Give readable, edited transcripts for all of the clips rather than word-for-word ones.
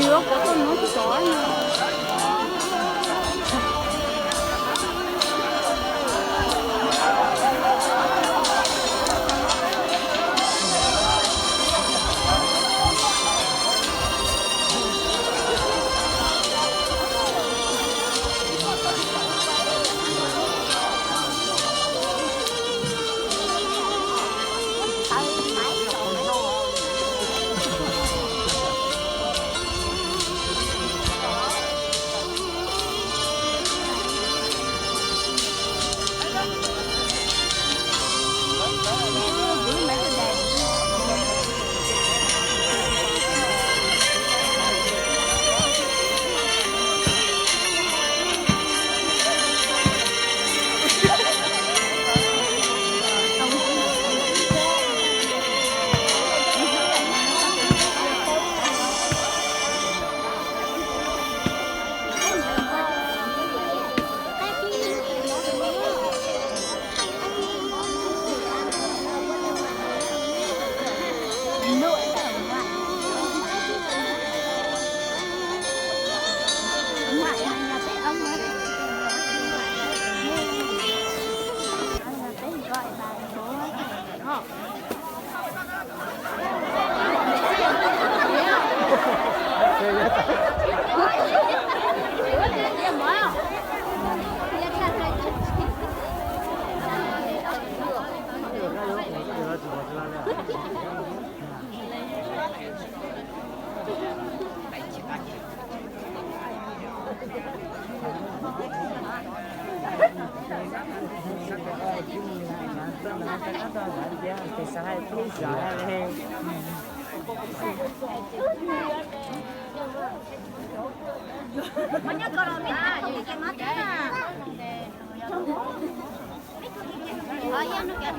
nhiều có con muốn chó Banyak kalau minta jadi kemat ya. Oh iya nuk ya.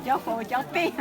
cháu phụ cháu pi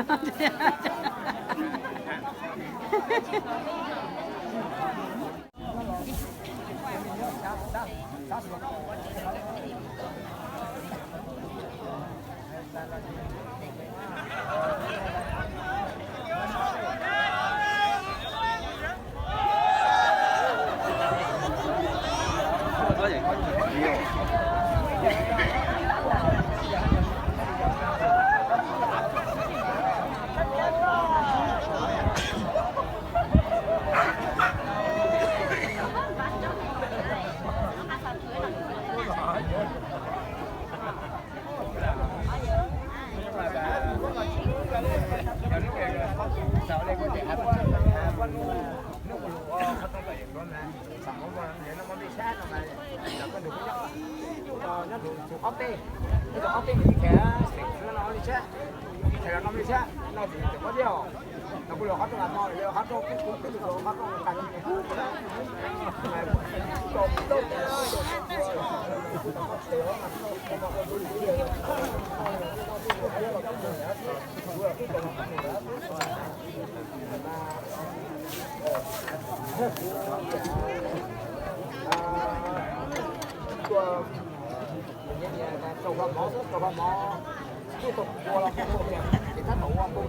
tiếp tục mua là không thuộc tiền thì thắt thủ không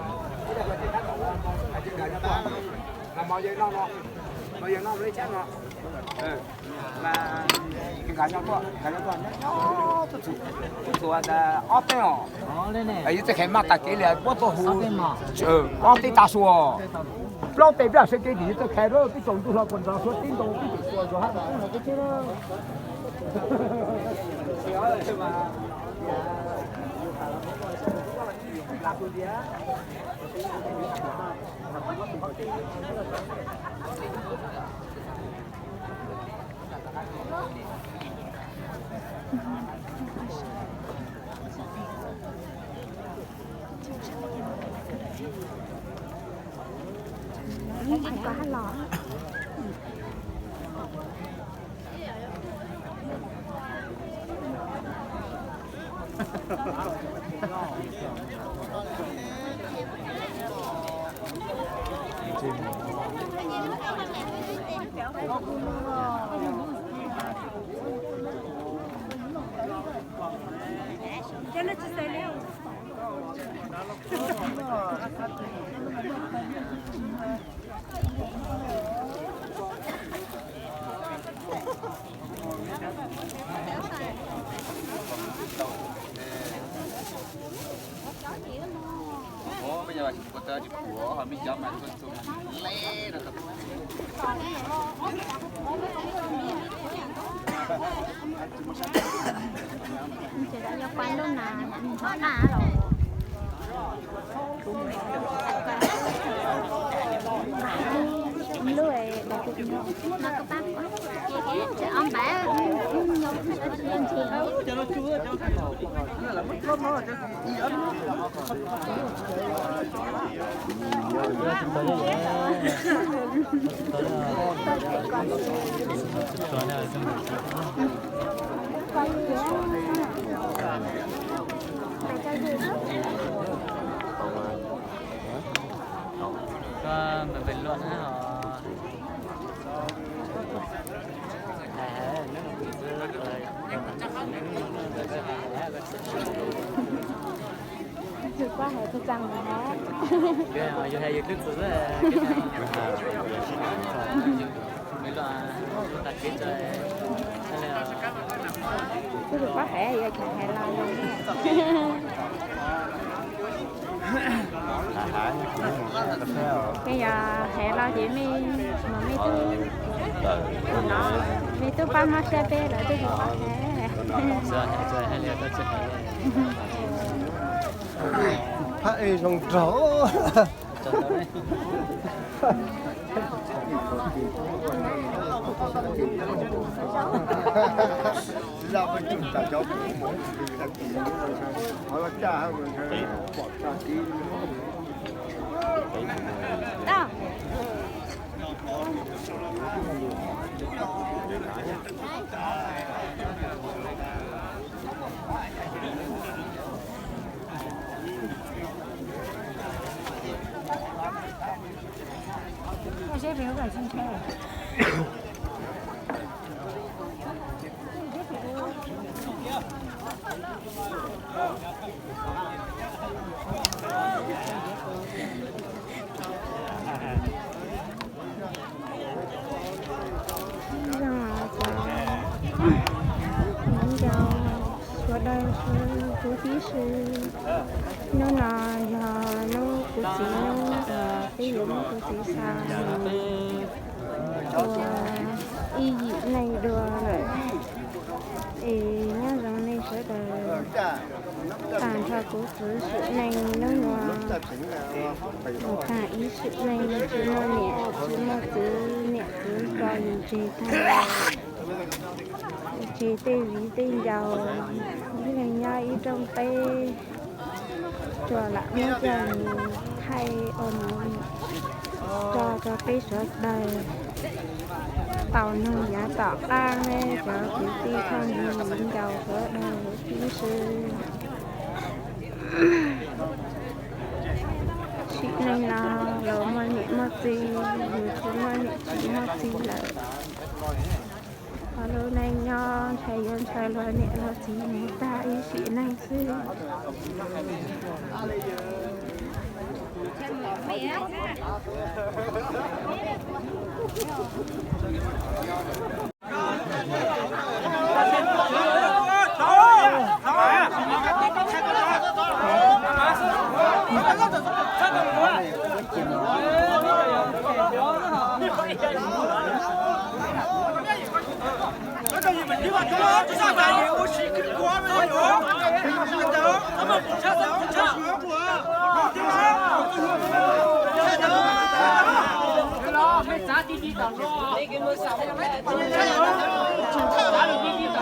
cái này là thì thắt thủ ở trên đời nó là bao nhiêu nó lấy chết nó là cái cá nhau to nó tôi là 어때요? 이제 개맛다 길에 뭐또 후 어때 다수어 lâu tệ bây giờ cái gì tôi khai đó cái chồng tôi là quần áo số tin đồ cái gì của rồi hát là cái chứ đó Phải quá lò. Cho nó chỉ xài liêu. Ủa, bây giờ có tơ chụp của họ mới chấm mà con xuống lé rồi tập. Chị đã cho quán luôn nè, nó nà rồi. Lưỡi bà cũng nó có bác quá. Chị ông bà Cho nó chua cho nó là mất lắm nó cho có mình bình luận á họ Thực qua hệ tôi rằng là hát. cái họ vô hay đức của cái bình luận đặt cái chơi hay là Cứ được quá hệ vậy chẳng hệ lo luôn. Bây giờ hệ lo chỉ mi mà mi tu nó mi tu ba ma xe bê lại tu quá hệ. chơi hay là có chơi Hãy dùng trổ ra bên chúng ta cho mỗi người ta kỹ hỏi là cha hơn bỏ cha kỹ Đâu? Cái chế béo cả trên xe. Ở đây chú tí sư nó là nó của chị nó cái dụng của chị sao y dị này đùa rồi thì nhớ rằng này sẽ là tàn thọ của sự này nó là cả ý sự này chỉ nó nhẹ chỉ nó cứ nhẹ cứ cho chị thay chị tê vì tên giàu những ngày nhai trong tê cho lại mấy chồng thay ôm cho tê sớt đời tàu nông giá tỏ tan nè cho chị tê con gì giàu sớt đời kỹ sư chị này là lỡ mà nhẹ mất gì rồi chúng mà nhẹ chỉ mất gì lại Hello này nho thầy dân thầy lo nè lo chỉ một ta ý sĩ này xưa Hãy subscribe cho kênh Ghiền Mì Gõ để không bỏ lỡ những video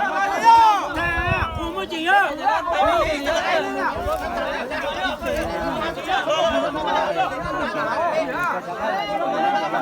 hấp dẫn.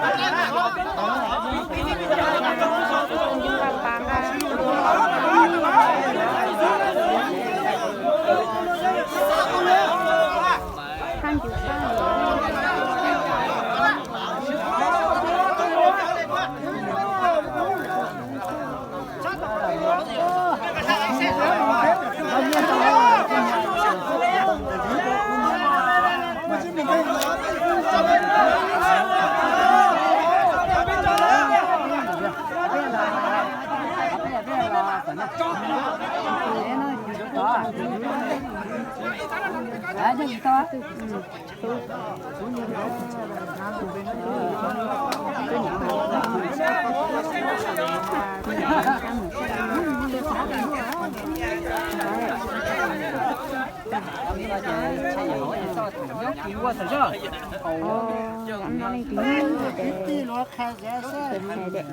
Anh nói tí nó khai giá xe để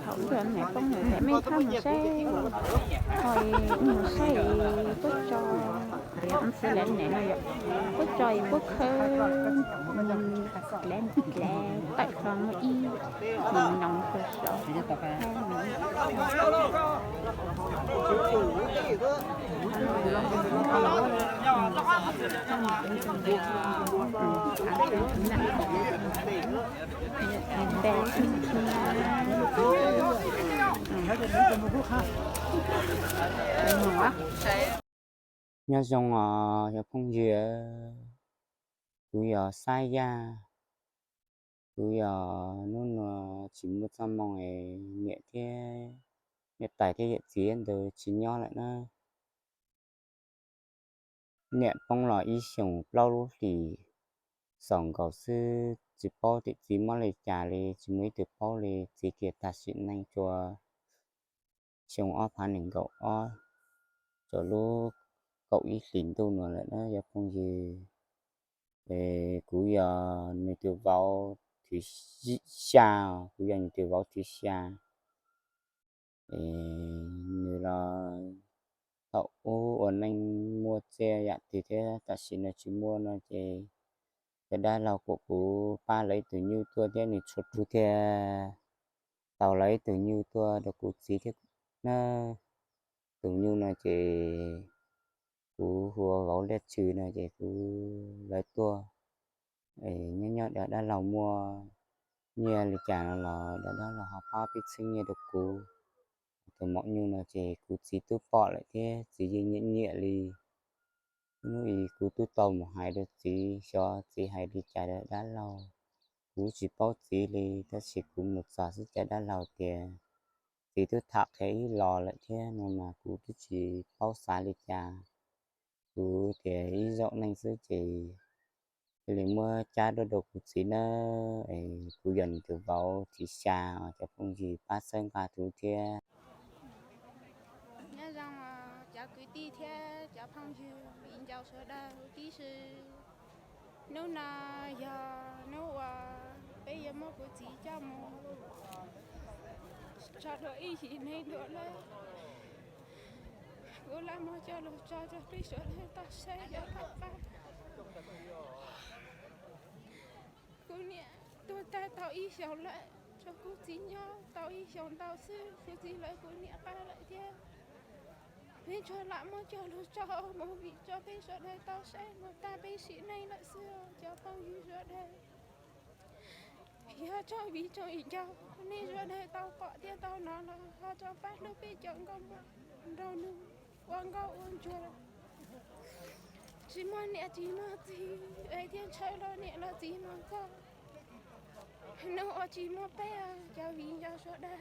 thấu cho mẹ không người mẹ mấy thăm xe thôi một xe bút cho anh sẽ lên này rồi bút cho bút hơn lên tại phòng y mình nòng cơ sở nhớ dòng ở phong dừa cứ sai ra cứ nó chỉ một trăm mong ấy nhẹ thế nhẹ tải thế hiện chiến từ chỉ nhau lại nó nhẹ phong là ý sống lâu lúc thì sống cầu sư chỉ bao thì chỉ mà lấy trả lấy chỉ mới được bao lấy chỉ kiệt ta xin nhanh cho sống ở phản hình cậu ở cho lúc cậu ý xỉn tôi nữa lại nó giờ không gì để cú giờ người tiêu vào thì xa cú giờ người tiêu vào thì xa như là cậu ổn anh mua xe dạ thì thế ta xin là chỉ mua nó thì cái đó là của cú ba lấy từ nhiêu tua thế này chốt chú thế tàu lấy từ nhiêu tua được cú chỉ thế nó từ nhiêu là chỉ cú hùa gấu lết trừ này chỉ cú lấy tua để nhớ đã là mua nhiều lịch trả là đó là họ bao biết sinh như được cú từ mọi như là chỉ cú chỉ tu bỏ lại thế chỉ nhẹ nhẹ đi nuôi cú tu tàu một hai được chỉ cho chỉ hai đi trả đã lâu cú chỉ bao chỉ đi ta chỉ cú một giờ sẽ trả đã lâu tiền chỉ tu thạc thấy lò lại thế nên mà cú chỉ bao xả đi trả cú thì ý dọn nên sẽ chỉ thì mua cha đôi đồ cú chỉ nó cú dần từ vào thì xa cho không gì phát sinh cả thứ kia nhớ rằng cháu cứ đi theo cháu phong dư in cháu sửa đâu tí sư nếu nào giờ nếu bây giờ mua của chị cho mua cho đỡ ý chị này nữa là cô làm mua cho được cho tí sửa này ta sẽ cho các bạn cô nè tôi ta tao ý xấu lại cho cô chị nhau tao ý xấu tao sư cô chị lại cô nè ba lại thế nên cho làm mua cho được cho một vị cho bây giờ đây tao sẽ một ta bây sĩ này lại xưa cho phong như giờ đây giờ cho vị cho ý cho nên giờ đây tao có tiền tao nó là họ cho phát nước bây chọn con đâu nữa quăng câu uống chua chỉ mà nè chỉ mà gì ấy tiền chơi lo nè là chỉ mà có nếu chỉ mà bé cho vị cho giờ đây